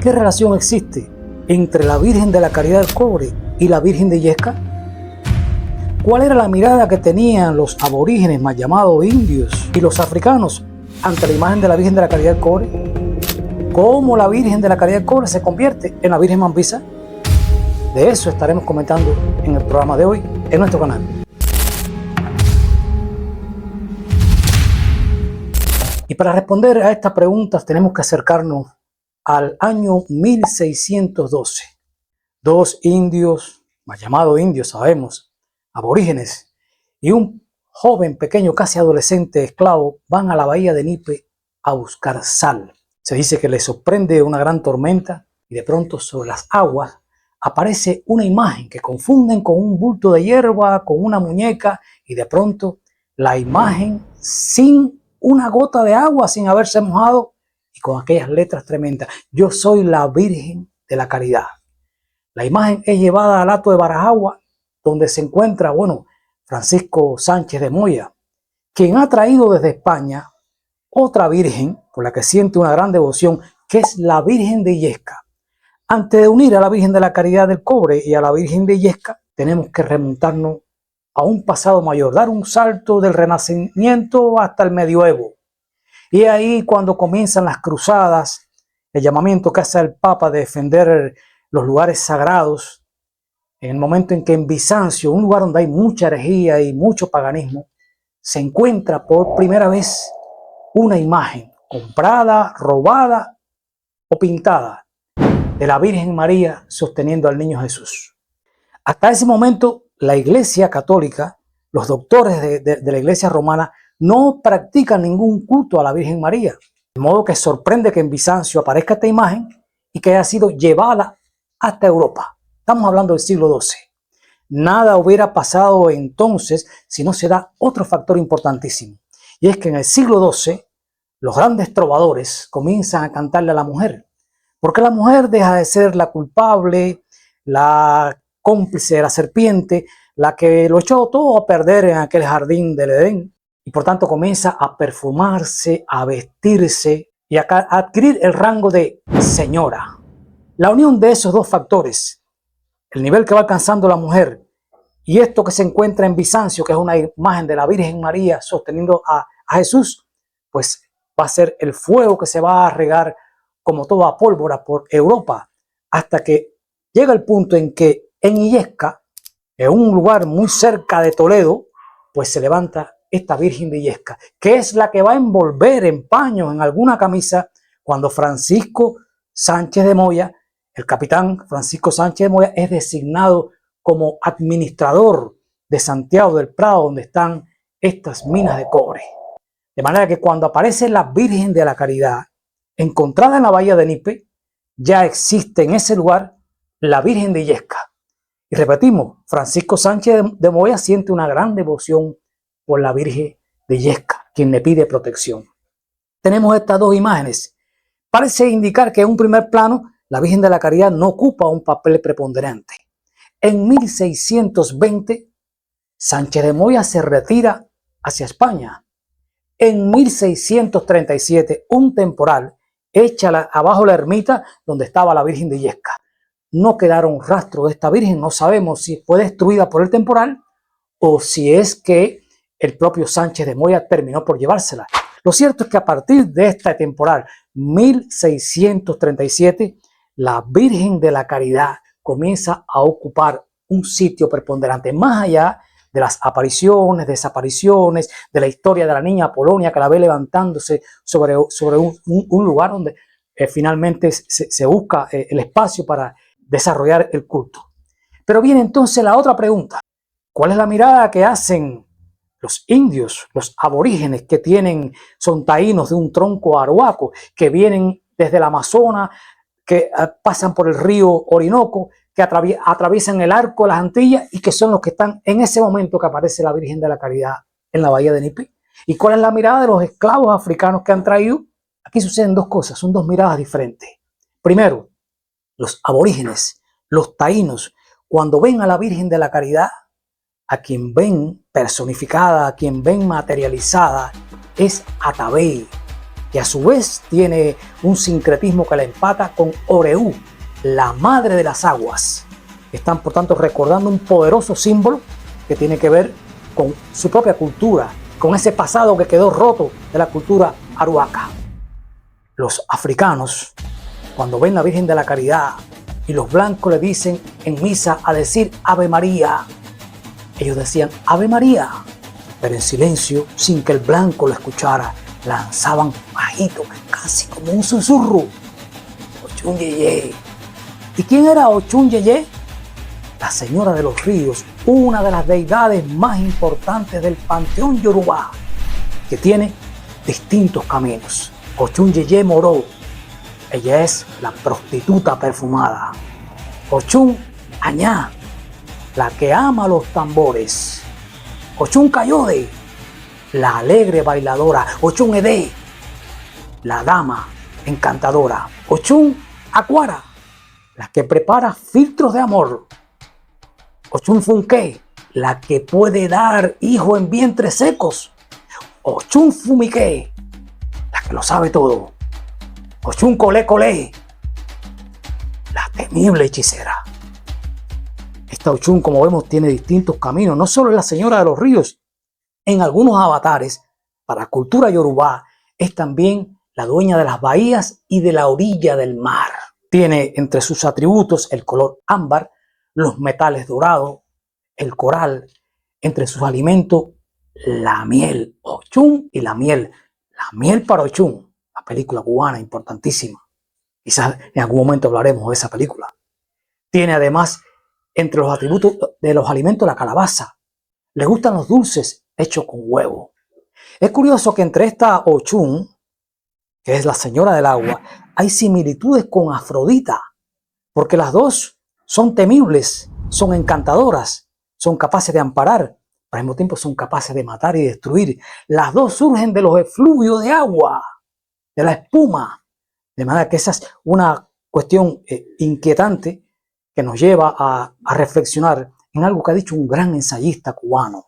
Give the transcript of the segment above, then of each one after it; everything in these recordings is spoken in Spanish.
¿Qué relación existe entre la Virgen de la Caridad del Cobre y la Virgen de Illesca? ¿Cuál era la mirada que tenían los aborígenes, más llamados indios, y los africanos ante la imagen de la Virgen de la Caridad del Cobre? ¿Cómo la Virgen de la Caridad del Cobre se convierte en la Virgen Mambisa? De eso estaremos comentando en el programa de hoy en nuestro canal. Y para responder a estas preguntas tenemos que acercarnos al año 1612. Dos indios, más llamados indios, sabemos, aborígenes, y un joven pequeño, casi adolescente esclavo, van a la bahía de Nipe a buscar sal. Se dice que les sorprende una gran tormenta y de pronto sobre las aguas aparece una imagen que confunden con un bulto de hierba, con una muñeca, y de pronto la imagen sin una gota de agua, sin haberse mojado, y con aquellas letras tremendas: yo soy la Virgen de la Caridad. La imagen es llevada al Hato de Barajagua, donde se encuentra, Francisco Sánchez de Moya, quien ha traído desde España otra Virgen por la que siente una gran devoción, que es la Virgen de Illesca. Antes de unir a la Virgen de la Caridad del Cobre y a la Virgen de Illesca, tenemos que remontarnos a un pasado mayor, dar un salto del Renacimiento hasta el Medioevo. Y ahí cuando comienzan las cruzadas, el llamamiento que hace el Papa de defender los lugares sagrados, en el momento en que en Bizancio, un lugar donde hay mucha herejía y mucho paganismo, se encuentra por primera vez una imagen comprada, robada o pintada de la Virgen María sosteniendo al niño Jesús. Hasta ese momento, la Iglesia Católica, los doctores de la Iglesia Romana, no practican ningún culto a la Virgen María. De modo que sorprende que en Bizancio aparezca esta imagen y que haya sido llevada hasta Europa. Estamos hablando del siglo XII. Nada hubiera pasado entonces si no se da otro factor importantísimo. Y es que en el siglo XII, los grandes trovadores comienzan a cantarle a la mujer. Porque la mujer deja de ser la culpable, la cómplice de la serpiente, la que lo echó todo a perder en aquel jardín del Edén, y por tanto comienza a perfumarse, a vestirse y a adquirir el rango de señora. La unión de esos dos factores, el nivel que va alcanzando la mujer y esto que se encuentra en Bizancio, que es una imagen de la Virgen María sosteniendo a Jesús, pues va a ser el fuego que se va a regar como toda pólvora por Europa, hasta que llega el punto en que en Illesca, en un lugar muy cerca de Toledo, pues se levanta esta Virgen de Illesca, que es la que va a envolver en paños en alguna camisa cuando Francisco Sánchez de Moya, el capitán Francisco Sánchez de Moya, es designado como administrador de Santiago del Prado, donde están estas minas de cobre. De manera que cuando aparece la Virgen de la Caridad, encontrada en la bahía de Nipe, ya existe en ese lugar la Virgen de Illesca. Y repetimos, Francisco Sánchez de Moya siente una gran devoción por la Virgen de Illesca, quien le pide protección. Tenemos estas dos imágenes. Parece indicar que en un primer plano la Virgen de la Caridad no ocupa un papel preponderante. En 1620, Sánchez de Moya se retira hacia España. En 1637, un temporal echa abajo la ermita donde estaba la Virgen de Illesca. No quedaron rastros de esta Virgen, no sabemos si fue destruida por el temporal o si es que el propio Sánchez de Moya terminó por llevársela. Lo cierto es que a partir de esta temporal, 1637, la Virgen de la Caridad comienza a ocupar un sitio preponderante, más allá de las apariciones, desapariciones, de la historia de la niña Apolonia que la ve levantándose sobre un lugar donde finalmente se busca el espacio para desarrollar el culto. Pero viene entonces la otra pregunta. ¿Cuál es la mirada que hacen los indios, los aborígenes que son taínos de un tronco aruaco, que vienen desde el Amazonas, que pasan por el río Orinoco, que atraviesan el arco de las Antillas y que son los que están en ese momento que aparece la Virgen de la Caridad en la bahía de Nipe? ¿Y cuál es la mirada de los esclavos africanos que han traído? Aquí suceden dos cosas, son dos miradas diferentes. Primero, los aborígenes, los taínos, cuando ven a la Virgen de la Caridad, a quien ven personificada, a quien ven materializada, es Atabey, que a su vez tiene un sincretismo que la empata con Oreú, la madre de las aguas. Están por tanto recordando un poderoso símbolo que tiene que ver con su propia cultura, con ese pasado que quedó roto de la cultura aruaca. Los africanos, cuando ven la Virgen de la Caridad y los blancos le dicen en misa a decir Ave María, ellos decían Ave María, pero en silencio, sin que el blanco lo escuchara, lanzaban bajito, casi como un susurro, Ochun Yeye. ¿Y quién era Ochun Yeye? La Señora de los Ríos, una de las deidades más importantes del panteón yorubá, que tiene distintos caminos. Ochun Yeye Moró, ella es la prostituta perfumada. Ochun Añá, la que ama los tambores. Ochun Cayode, la alegre bailadora. Ochun Edé, la dama encantadora. Ochun Acuara, la que prepara filtros de amor. Ochun Funke, la que puede dar hijo en vientres secos. Ochun Fumike, la que lo sabe todo. Ochun Cole Cole, la temible hechicera. Esta Ochun, como vemos, tiene distintos caminos. No solo es la Señora de los Ríos. En algunos avatares, para la cultura yorubá, es también la dueña de las bahías y de la orilla del mar. Tiene entre sus atributos el color ámbar, los metales dorados, el coral, entre sus alimentos la miel. Ochun y la miel. La miel para Ochun, la película cubana importantísima. Quizás en algún momento hablaremos de esa película. Tiene además entre los atributos de los alimentos la calabaza. Le gustan los dulces hechos con huevo. Es curioso que entre esta Ochun, que es la Señora del Agua, hay similitudes con Afrodita, porque las dos son temibles, son encantadoras, son capaces de amparar, pero al mismo tiempo son capaces de matar y destruir. Las dos surgen de los efluvios de agua, de la espuma, de manera que esa es una cuestión inquietante que nos lleva a reflexionar en algo que ha dicho un gran ensayista cubano,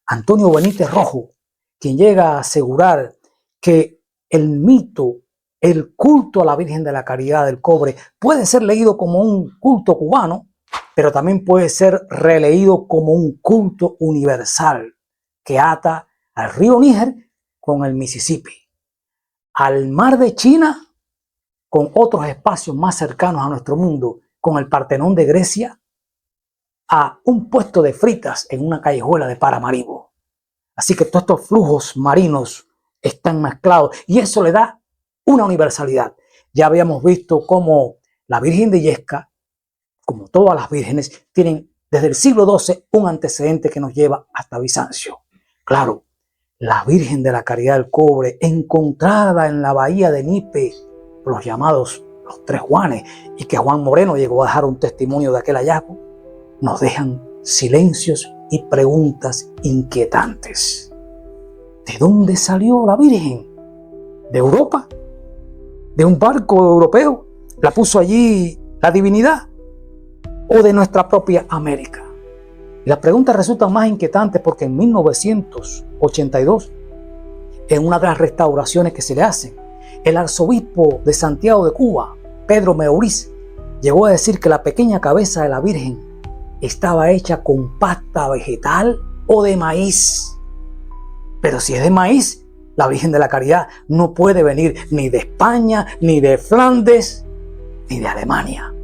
Antonio Benítez Rojo, quien llega a asegurar que el mito, el culto a la Virgen de la Caridad del Cobre puede ser leído como un culto cubano, pero también puede ser releído como un culto universal que ata al río Níger con el Mississippi, al mar de China con otros espacios más cercanos a nuestro mundo, con el Partenón de Grecia, a un puesto de fritas en una callejuela de Paramaribo. Así que todos estos flujos marinos están mezclados y eso le da una universalidad. Ya habíamos visto cómo la Virgen de Illesca, como todas las vírgenes, tienen desde el siglo XII un antecedente que nos lleva hasta Bizancio. Claro, la Virgen de la Caridad del Cobre, encontrada en la bahía de Nipe, los llamados los Tres Juanes, y que Juan Moreno llegó a dejar un testimonio de aquel hallazgo, nos dejan silencios y preguntas inquietantes. ¿De dónde salió la Virgen? ¿De Europa? ¿De un barco europeo? ¿La puso allí la divinidad? ¿O de nuestra propia América? Y las preguntas resultan más inquietantes porque en 1982, en una de las restauraciones que se le hacen, el arzobispo de Santiago de Cuba, Pedro Meuriz, llegó a decir que la pequeña cabeza de la Virgen estaba hecha con pasta vegetal o de maíz. Pero si es de maíz, la Virgen de la Caridad no puede venir ni de España, ni de Flandes, ni de Alemania.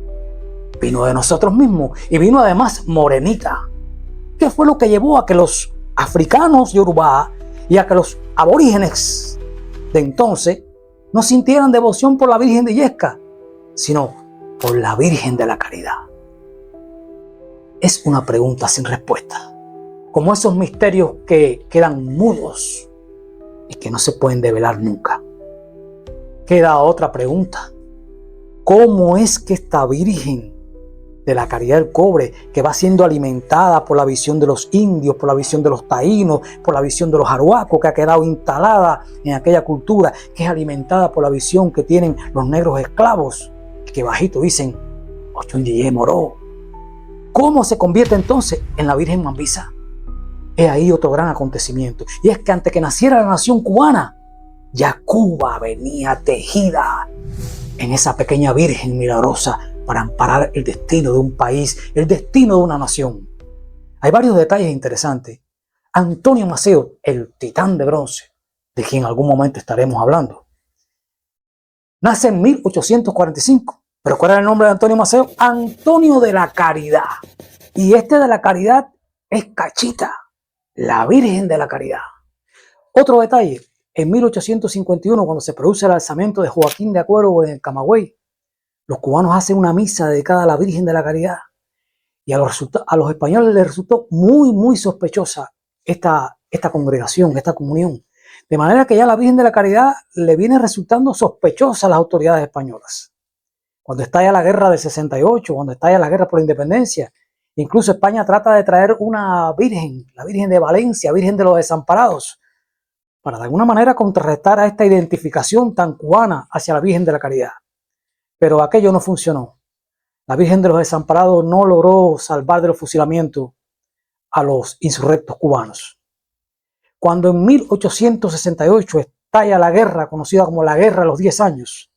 Vino de nosotros mismos y vino además morenita. ¿Qué fue lo que llevó a que los africanos yorubá y a que los aborígenes de entonces no sintieran devoción por la Virgen de Illesca, sino por la Virgen de la Caridad? Es una pregunta sin respuesta, como esos misterios que quedan mudos y que no se pueden develar nunca. Queda otra pregunta: ¿cómo es que esta Virgen de la Caridad del Cobre, que va siendo alimentada por la visión de los indios, por la visión de los taínos, por la visión de los aruacos, que ha quedado instalada en aquella cultura, que es alimentada por la visión que tienen los negros esclavos, que bajito dicen Ochun Yeye Moró, cómo se convierte entonces en la Virgen Mambisa? Es ahí otro gran acontecimiento, y es que antes que naciera la nación cubana, Ya Cuba venía tejida en esa pequeña virgen milagrosa para amparar el destino de un país, el destino de una nación. Hay varios detalles interesantes. Antonio Maceo, el titán de bronce, de quien en algún momento estaremos hablando, nace en 1845. ¿Pero cuál era el nombre de Antonio Maceo? Antonio de la Caridad. Y este de la Caridad es Cachita, la Virgen de la Caridad. Otro detalle, en 1851, cuando se produce el alzamiento de Joaquín de Acuervo en el Camagüey, los cubanos hacen una misa dedicada a la Virgen de la Caridad. Y a los españoles les resultó muy sospechosa esta congregación, esta comunión. De manera que ya la Virgen de la Caridad le viene resultando sospechosa a las autoridades españolas. Cuando estalla la guerra del 68, cuando estalla la guerra por la independencia, incluso España trata de traer una virgen, la Virgen de Valencia, Virgen de los Desamparados, para de alguna manera contrarrestar a esta identificación tan cubana hacia la Virgen de la Caridad. Pero aquello no funcionó. La Virgen de los Desamparados no logró salvar de los fusilamientos a los insurrectos cubanos. Cuando en 1868 estalla la guerra conocida como la Guerra de los 10 años,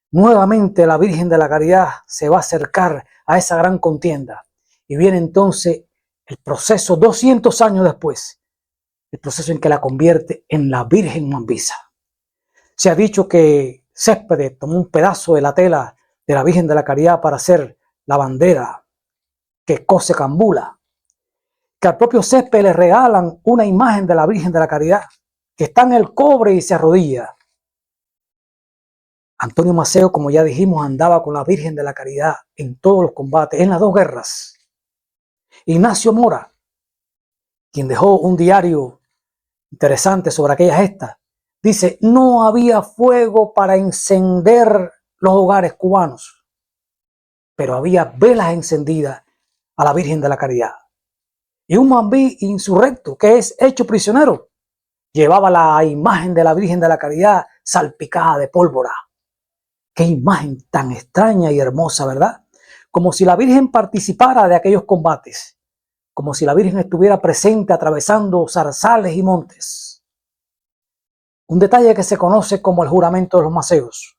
nuevamente la Virgen de la Caridad se va a acercar a esa gran contienda. Y viene entonces el proceso 200 años después, el proceso en que la convierte en la Virgen Mambisa. Se ha dicho que Céspedes tomó un pedazo de la tela de la Virgen de la Caridad para hacer la bandera que cose Cambula, que al propio Céspedes le regalan una imagen de la Virgen de la Caridad, que está en el cobre y se arrodilla. Antonio Maceo, como ya dijimos, andaba con la Virgen de la Caridad en todos los combates, en las dos guerras. Ignacio Mora, quien dejó un diario interesante sobre aquella gesta, dice: no había fuego para encender los hogares cubanos, pero había velas encendidas a la Virgen de la Caridad. Y un mambí insurrecto, que es hecho prisionero, llevaba la imagen de la Virgen de la Caridad salpicada de pólvora. Qué imagen tan extraña y hermosa, ¿verdad? Como si la Virgen participara de aquellos combates, como si la Virgen estuviera presente atravesando zarzales y montes. Un detalle que se conoce como el juramento de los Maceos.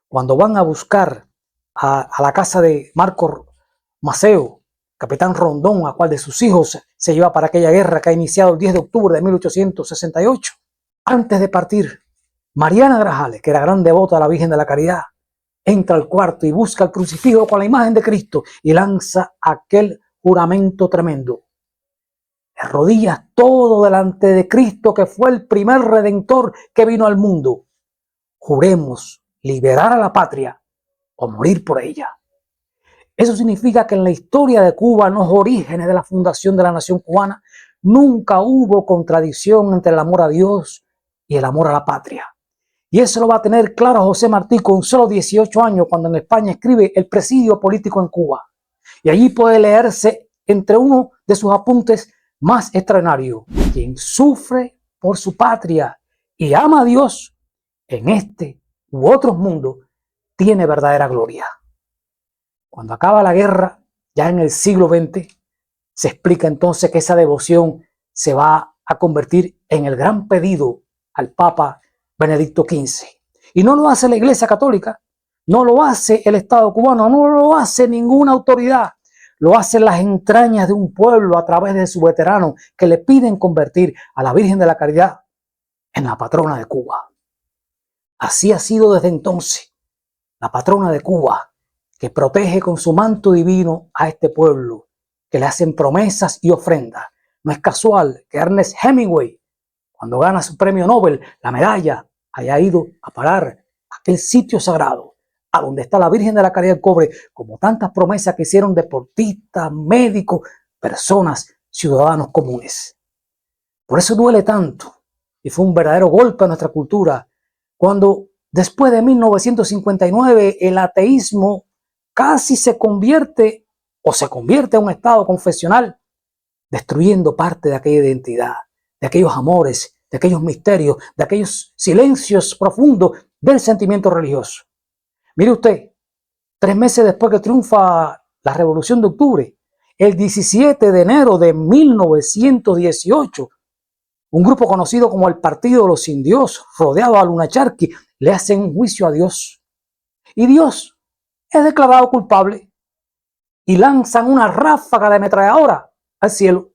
Cuando van a buscar a la casa de Marco Maceo, capitán Rondón, a cual de sus hijos se lleva para aquella guerra que ha iniciado el 10 de octubre de 1868, antes de partir, Mariana Grajales, que era gran devota a la Virgen de la Caridad, entra al cuarto y busca el crucifijo con la imagen de Cristo y lanza aquel juramento tremendo. De rodillas todo delante de Cristo, que fue el primer redentor que vino al mundo. Juremos liberar a la patria o morir por ella. Eso significa que en la historia de Cuba, en los orígenes de la fundación de la nación cubana, nunca hubo contradicción entre el amor a Dios y el amor a la patria. Y eso lo va a tener claro José Martí con solo 18 años, cuando en España escribe El presidio político en Cuba. Y allí puede leerse entre uno de sus apuntes más extraordinarios: quien sufre por su patria y ama a Dios en este u otros mundos tiene verdadera gloria. Cuando acaba la guerra, ya en el siglo XX, se explica entonces que esa devoción se va a convertir en el gran pedido al Papa Benedicto XV. Y no lo hace la Iglesia Católica, no lo hace el Estado cubano, no lo hace ninguna autoridad. Lo hacen las entrañas de un pueblo a través de sus veteranos que le piden convertir a la Virgen de la Caridad en la patrona de Cuba. Así ha sido desde entonces, la patrona de Cuba, que protege con su manto divino a este pueblo, que le hacen promesas y ofrendas. No es casual que Ernest Hemingway, cuando gana su premio Nobel, la medalla, haya ido a parar a aquel sitio sagrado, a donde está la Virgen de la Caridad del Cobre, como tantas promesas que hicieron deportistas, médicos, personas, ciudadanos comunes. Por eso duele tanto, y fue un verdadero golpe a nuestra cultura, cuando después de 1959 el ateísmo casi se convierte en un estado confesional, destruyendo parte de aquella identidad, de aquellos amores, de aquellos misterios, de aquellos silencios profundos del sentimiento religioso. Mire usted, 3 meses después que triunfa la Revolución de Octubre, el 17 de enero de 1918, Un grupo conocido como el Partido de los Sin Dios, rodeado a Lunacharki, le hacen un juicio a Dios. Y Dios es declarado culpable y lanzan una ráfaga de ametralladora al cielo,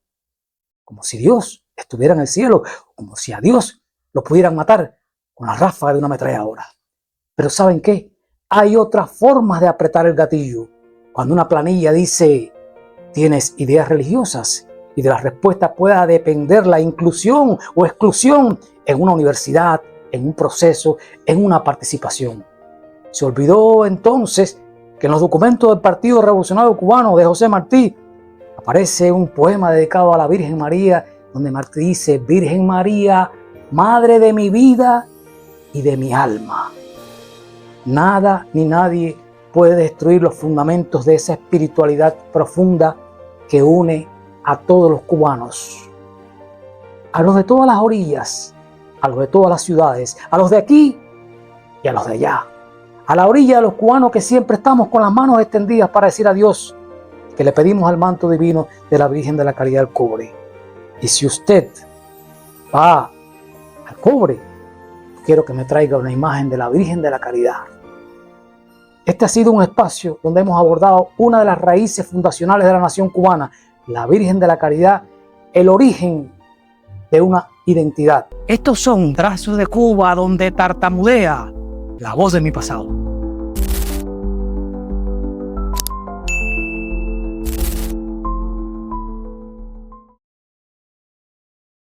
como si Dios estuviera en el cielo, como si a Dios lo pudieran matar con la ráfaga de una ametralladora. Pero ¿saben qué? Hay otras formas de apretar el gatillo. Cuando una planilla dice, ¿tienes ideas religiosas? Y de la respuesta pueda depender la inclusión o exclusión en una universidad, en un proceso, en una participación. Se olvidó entonces que en los documentos del Partido Revolucionario Cubano de José Martí aparece un poema dedicado a la Virgen María, donde Martí dice, Virgen María, Madre de mi vida y de mi alma. Nada ni nadie puede destruir los fundamentos de esa espiritualidad profunda que une a todos los cubanos, a los de todas las orillas, a los de todas las ciudades, a los de aquí y a los de allá, a la orilla de los cubanos que siempre estamos con las manos extendidas para decir a Dios que le pedimos al manto divino de la Virgen de la Caridad del Cobre. Y si usted va al Cobre, quiero que me traiga una imagen de la Virgen de la Caridad. Este ha sido un espacio donde hemos abordado una de las raíces fundacionales de la nación cubana, la Virgen de la Caridad, el origen de una identidad. Estos son trazos de Cuba donde tartamudea la voz de mi pasado.